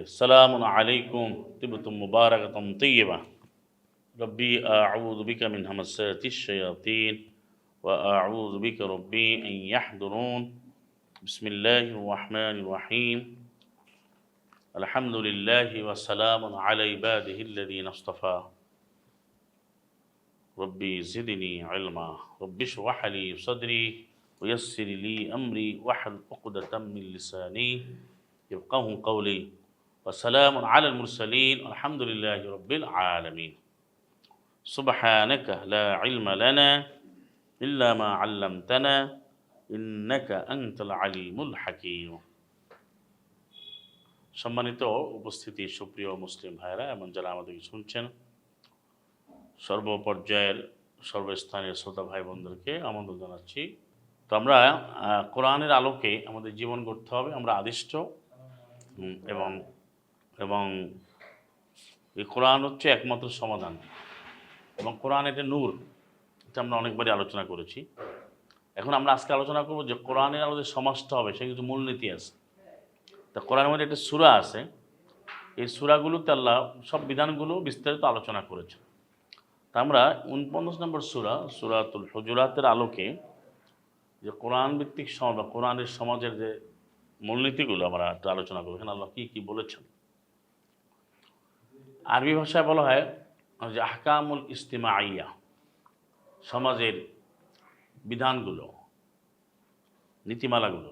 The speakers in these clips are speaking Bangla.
السلام عليكم طبتم مباركة طيبة ربي أعوذ بك من همسات الشياطين وأعوذ بك ربي أن يحضرون بسم الله الرحمن الرحيم الحمد لله وسلام على عباده الذين اصطفى ربي زدني علما ربي اشرح لي صدري ويسر لي أمري واحلل عقدة من لساني يفقهوا قولي وسلام على المرسلين الحمد لله رب العالمين سبحانك لا علم لنا إلا ما علمتنا إنك أنت العليم الحكيم সম্মানিত উপস্থিতি সুপ্রিয় মুসলিম ভাইরা এবং যারা আমাদেরকে শুনছেন সর্বপর্যায়ের সর্বস্থানীয় শ্রোতা ভাই বোনদেরকে আমন্ত্রণ জানাচ্ছি। তো আমরা কোরআনের আলোকে আমাদের জীবন গড়তে হবে, আমরা আদিষ্ট এবং এবং এই কোরআন হচ্ছে একমাত্র সমাধান এবং কোরআন এটা নূর, এটা আমরা অনেকবারই আলোচনা করেছি। এখন আমরা আজকে আলোচনা করব যে কোরআনের আলো যে সমাজটা হবে সে কিছু মূলনীতি আছে। তা কোরআনের মধ্যে একটা সূরা আছে, এই সূরাগুলোতে আল্লাহ সব বিধানগুলো বিস্তারিত আলোচনা করেছেন। তা আমরা 49 নম্বর সূরাতুল হুজুরাতের আলোকে যে কোরআন ভিত্তিক সমাজ বা কোরআনের সমাজের যে মূলনীতিগুলো আমরা একটু আলোচনা করব। এখানে আল্লাহ কী বলেছেন। আরবি ভাষায় বলা হয় যে আহকামুল ইজতিমাইয়া, সমাজের বিধানগুলো, নীতিমালাগুলো,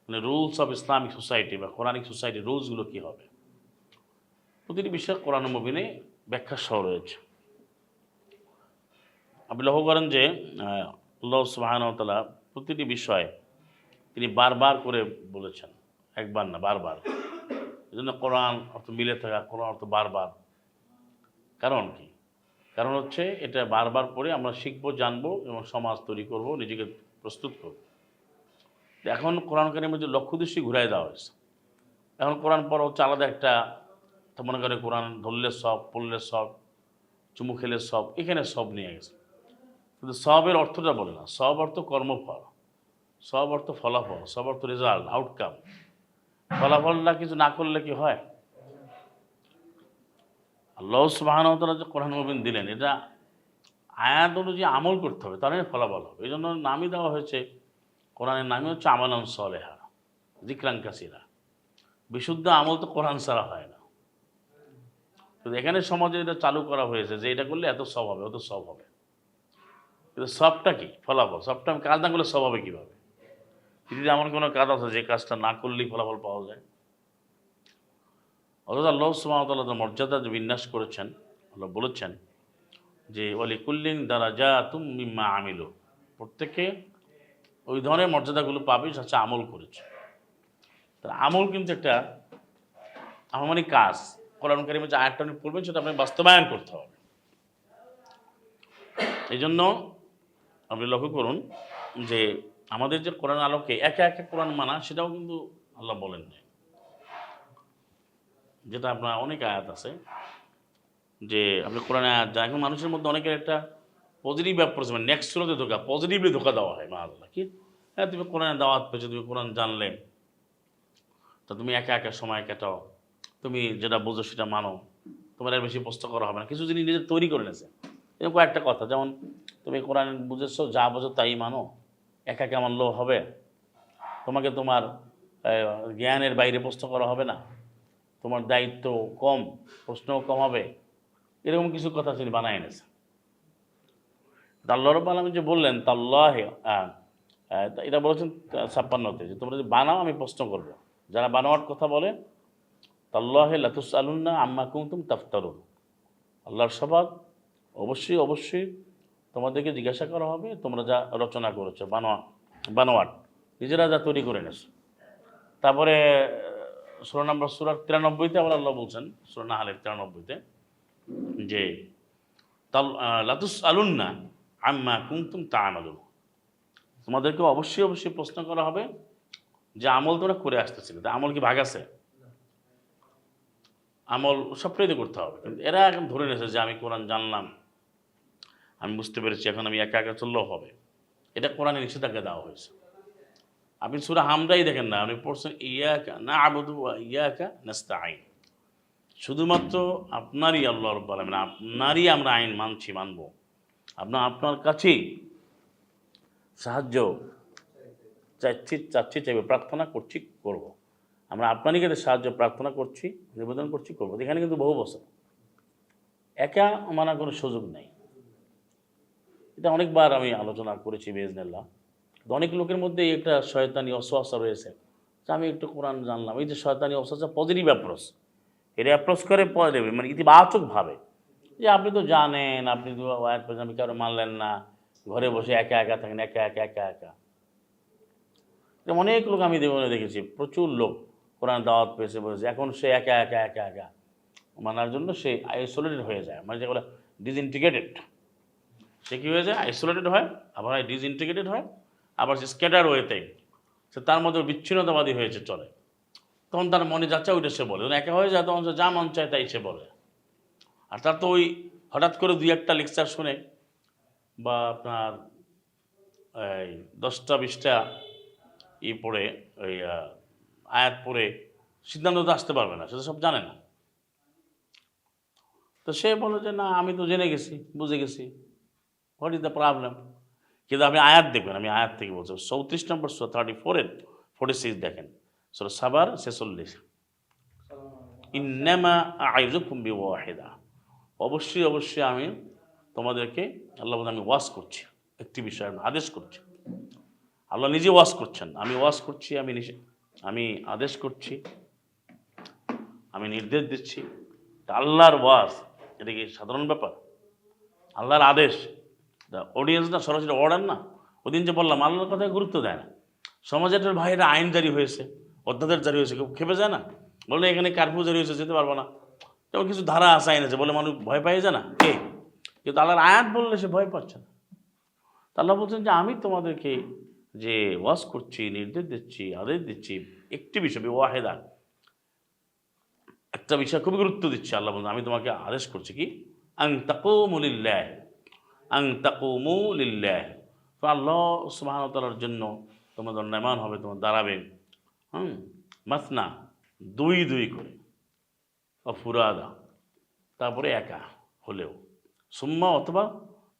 মানে রুলস অফ ইসলামিক সোসাইটি বা কোরআনিক সোসাইটির রুলসগুলো কী হবে। প্রতিটি বিষয়ে কোরআন মুবিনে ব্যাখ্যা সহ রয়েছে। আপনি লক্ষ্য করেন যে আল্লাহ সুবহানাহু ওয়া তাআলা প্রতিটি বিষয়ে তিনি বারবার করে বলেছেন, একবার না বারবার। এই জন্য কোরআন অর্থ মিলে থাকা, কোরআন অর্থ বারবার। কারণ কি? কারণ হচ্ছে এটা বারবার পড়ে আমরা শিখবো, জানবো এবং সমাজ তৈরি করব, নিজেকে প্রস্তুত করব। এখন কোরআন কারিমের যে লক্ষ্য দৃষ্টি ঘুরাই দেওয়া হয়েছে। এখন কোরআন পড়া হচ্ছে আলাদা একটা, তো মনে করে কোরআন ধরলে সব, পড়লে সব, চুমু খেলে সব, এখানে সব নিয়ে গেছে। কিন্তু সবের অর্থটা বলে না। সব অর্থ কর্মফল, সব অর্থ ফলাফল, সব অর্থ রেজাল্ট, আউটকাম। ফলাফলটা কিছু না করলে কি হয়? আল্লাহ সুবহানাহু ওয়া তাআলা যে কোরআন মুবিন দিলেন, এটা আয়াত অনুযায়ী আমল করতে হবে, তাহলে ফলাফল হবে। এই জন্য নামই দেওয়া হয়েছে, কোরআনের নামই হচ্ছে আমালান সলেহা যিকরান কাসীরা। বিশুদ্ধ আমল তো কোরআন ছাড়া হয় না। তো এখানে সমাজে এটা চালু করা হয়েছে যে এটা করলে এত সব হবে, অত সব হবে। কিন্তু সবটা কি? ফলাফল। সবটা আমি কাজ না করলে সব হবে কীভাবে? পৃথিবীতে এমন কোনো কাজ আছে যে কাজটা না করলেই ফলাফল পাওয়া যায়? অথচ আল্লাহ সুবহানাহু ওয়া তাআলা যে মর্যাদা যে বিন্যাস করেছেন, আল্লাহ বলেছেন যে ওয়ালিকুল্লিন দারাজাতুম মিম্মা আমিলু, প্রত্যেকে ওই ধরনের মর্যাদাগুলো পাবে যাচ্ছে আমল করেছে। তার আমল কিন্তু একটা মানে কাজ। কোরআন কারিমে যে আয়াতটা আপনি পড়বেন সেটা আপনি বাস্তবায়ন করতে হবে। এই জন্য আপনি লক্ষ্য করুন যে আমাদের যে কোরআন আলোকে একে একে কোরআন মানা, সেটাও কিন্তু আল্লাহ বলেন নাই। যেটা আপনার অনেক আয়াত আছে যে আপনি কোরআনে আয়াত যা, এখন মানুষের মধ্যে অনেকের একটা পজিটিভ অ্যাপ্রোচ, মানে নেক্সট সুরাতে ধোকা, পজিটিভলি ধোকা দেওয়া হয়। মাআল্লাহ কি, হ্যাঁ তুমি কোরআনে দাওয়াত পেয়েছো, তুমি কোরআন জানলে, তা তুমি একা একা সময় কাটাও, তুমি যেটা বোঝো সেটা মানো, তোমার আর বেশি প্রশ্ন করা হবে না। কিছু জিনিস নিজের তৈরি করে নিয়েছে। এরকম কয়েকটা কথা, যেমন তুমি কোরআন বুঝেছো, যা বোঝো তাই মানো, একা একা মানলেও হবে, তোমাকে তোমার জ্ঞানের বাইরে প্রশ্ন করা হবে না, তোমার দায়িত্ব কম, প্রশ্নও কম হবে, এরকম কিছু কথা তিনি বানায় এনেছে। আল্লাহ রাব্বুল আলামিন যে বললেন তাল্লাহি, এটা বলেছেন 56তে, যে তোমরা যদি বানাও আমি প্রশ্ন করব। যারা বানাওয়ার কথা বলে, তাল্লাহি লাতুসআলুন্না আম্মা কুনতুম তাফতারুন, আল্লাহর শপথ, অবশ্যই অবশ্যই তোমাদেরকে জিজ্ঞাসা করা হবে তোমরা যা রচনা করেছো, বানোয়াট, নিজেরা যা তৈরি করে এনেছো। তারপরে সূরা নম্বর 93তে আবার আল্লাহ বলছেন, সূরা নাহলের 93তে, যে লাতুসআলুন্না আম্মা কুনতুম তা'মালুন, তোমাদেরকে অবশ্যই অবশ্যই প্রশ্ন করা হবে যে আমল তোমরা করে আসতেছিলে। তা আমল কি ভাগ আছে? আমল সবটাই তো করতে হবে। কিন্তু এরা এখন ধরে নিয়েছে যে আমি কোরআন জানলাম, আমি বুঝতে পেরেছি, এখন আমি একা একা চললেও হবে। এটা কোরআনে নিষেধাজ্ঞা দেওয়া হয়েছে। আপনি সূরা হামদাই দেখেন না, আপনি পড়ছেন ইয়াকা না'বুদু ওয়া ইয়াকা নাস্তাঈন, শুধুমাত্র আপনারই আল্লাহ রাব্বুল আলামিন, আপনারই আমরা আইন মানব, আপনার কাছেই সাহায্য চাচ্ছি চাইবে, প্রার্থনা করছি করব। আমরা আপনারই কাছে সাহায্য প্রার্থনা করছি, নিবেদন করছি, করবো। এখানে কিন্তু বহু বছর একা মানার কোনো সুযোগ নেই। এটা অনেকবার আমি আলোচনা করেছি বিইজনিল্লাহ। অনেক লোকের মধ্যে একটা শয়তানি ওয়াসওয়াসা রয়েছে যে আমি একটু কোরআন জানলাম। এই যে শয়তানি ওয়াসওয়াসা পজিটিভ অ্যাপ্রোচ, এটা অ্যাপ্রোচ করে পজিটিভ মানে ইতিবাচকভাবে, যে আপনি তো জানেন, আপনি তো আয়াত পড়েছেন, আপনি কারো মানলেন না, ঘরে বসে একা একা থাকেন, একা একা একা একা। অনেক লোক আমি জীবনে দেখেছি, প্রচুর লোক কোরআন দাওয়াত পেয়েছে বলেছে, এখন সে একা একা একা একা মানার জন্য সে আইসোলেটেড হয়ে যায়, মানে যেগুলো ডিসইন্টিগ্রেটেড। সে কী হয়ে যায়? আইসোলেটেড হয়, আবার ডিসইন্টিগ্রেটেড হয়, আবার সে স্ক্যাটার ওয়েতে সে তার মধ্যে বিচ্ছিন্নতাবাদী হয়েছে চলে। তখন তার মনে যাচ্ছে ওইটা সে বলে, যখন একা হয়ে যায় তখন সে যা মন চায় তাই সে বলে। আর তার তো ওই হঠাৎ করে 2-1টা লেকচার শুনে বা আপনার এই 10টা-20টা পড়ে, ওই আয়াত পড়ে সিদ্ধান্ত তো আসতে পারবে না, সে তো সব জানে না। তো সে বলে যে না, আমি তো জেনে গেছি, বুঝে গেছি, হোয়াট ইজ দ্য প্রবলেম। কিন্তু আপনি আয়াত দেখবেন, আমি আয়াত থেকে বলছি 34 নম্বর সূরা 34-এর 46 দেখেন, সূরা সাবার 46, ইন্নামা আইযুকুম বিওয়াহিদা, অবশ্যই অবশ্যই আমি তোমাদেরকে, আল্লাহ বলেন আমি ওয়াজ করছি, একটি বিষয় আদেশ করছি। আল্লাহ নিজে ওয়াজ করছেন, আমি ওয়াজ করছি, আমি আদেশ করছি, আমি নির্দেশ দিচ্ছি। আল্লাহর ওয়াজ এটা কি সাধারণ ব্যাপার? আল্লাহর আদেশ, অডিয়েন্স না, সরাসরি অর্ডার না। ওদিন যে বললাম আল্লাহর কথায় গুরুত্ব দেয় না। সমাজের ভাই এটা আইন জারি হয়েছে, অধ্যাদেশ জারি হয়েছে, কেউ খেপে যায় না, বলে এখানে কারফিউ জারি হয়েছে, যেতে পারবো না। তেমন কিছু ধারা আছে, আইন আছে, বলে মানুষ ভয় পাই যায় না কে? কিন্তু আল্লাহর আয়াত বললে সে ভয় পাচ্ছে না। আল্লাহ বলছেন যে আমি তোমাদেরকে যে ওয়াজ করছি, নির্দেশ দিচ্ছি, আদেশ দিচ্ছি, একটি বিষয় ওয়াহেদা, একটা বিষয় খুবই গুরুত্ব দিচ্ছি। আল্লাহ বলছেন আমি তোমাকে আদেশ করছি কি, আন তাকুমু লিল্লাহ, আন তাকুমু লিল্লাহ, তো আল্লাহ সুবহানাহু ওয়া তাআলার জন্য তোমাদের দণ্ডায়মান হবে, তোমার দাঁড়াবে, মাসনা, 2 করে, ফুরাদা, তারপরে একা হলেও, সুম্মা অথবা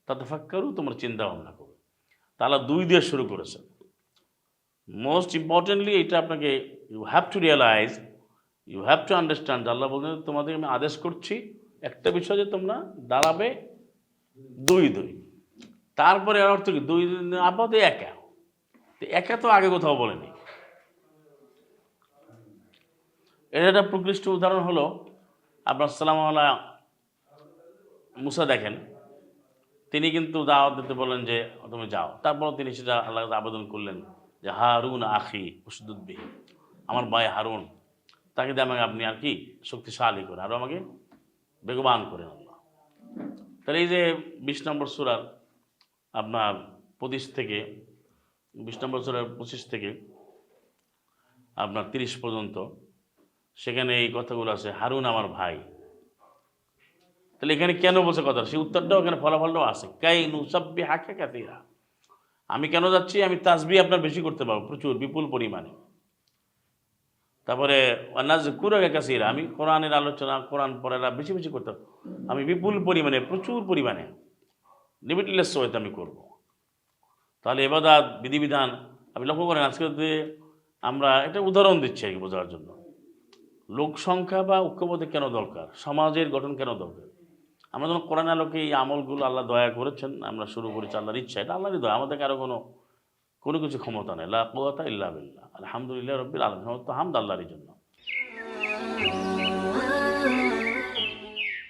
তাতাফাক্কারু, তোমরা চিন্তা ভাবনা করো। তাহলে 2 দিয়ে শুরু করেছে। মোস্ট ইম্পর্টেন্টলি এটা আপনাকে you have to realise, you have to understand. Allah বলছেন তোমাদের আমি আদেশ করছি একটা বিষয়, যে তোমরা দাঁড়াবে 2। তারপরে এর অর্থ কি? 2 আপাতত একা, একা তো আগে কোথাও বলেনি। এর একটা প্রকৃষ্ট উদাহরণ হলো আপনার সালাম আলা মুসা দেখেন, তিনি কিন্তু দাওয়াত দিতে বলেন যে তুমি যাও, তারপর তিনি সেটা আল্লাহ আবেদন করলেন যে হারুন আখি উশদুদ বিহি, আমার ভাই হারুন, তাকে দিয়ে আমাকে আপনি আর কি শক্তিশালী করে, আরও আমাকে বেগবান করেন আল্লাহ। তাহলে এই যে 20 নম্বর সূরার আপনার 25 থেকে 20 নম্বর সূরার 25 থেকে আপনার 30 পর্যন্ত, সেখানে এই কথাগুলো আছে, হারুন আমার ভাই। তাহলে এখানে কেন বলছে কথা, সেই উত্তরটাও এখানে ফলাফলটাও আছে, কাই নুসাব্বিহাকা কাসীরা, আমি কেন যাচ্ছি, আমি তাসবিহ আপনার বেশি করতে পারবো, প্রচুর বিপুল পরিমাণে। তারপরে নাযকুরুকা কাসীরা, আমি কোরআনের আলোচনা, কোরআন পড়াটা বেশি বেশি করতে পারবো, আমি বিপুল পরিমাণে, প্রচুর পরিমাণে, লিমিটলেস ওয়েতে আমি করব। তাহলে ইবাদত বিধিবিধান আপনি লক্ষ্য করেন, আজকে আমরা একটা উদাহরণ দিচ্ছি আর কি বোঝার জন্য, লোক সংখ্যা বা ঐক্যবদ্ধ কেন দরকার, সমাজের গঠন কেন দরকার। আমরা যখন কোরআন আলোকে এই আমলগুলো আল্লাহ দয়া করেছেন, আমরা শুরু করেছি আল্লাহর ইচ্ছা, এটা আল্লাহরই দয়া, আমাদের কারো কোনো কিছু ক্ষমতা নেই। লা কুওয়াতা ইল্লা বিল্লাহ, আলহামদুলিল্লাহ রাব্বিল আলামিন, সমস্ত হামদ আল্লাহরই জন্য।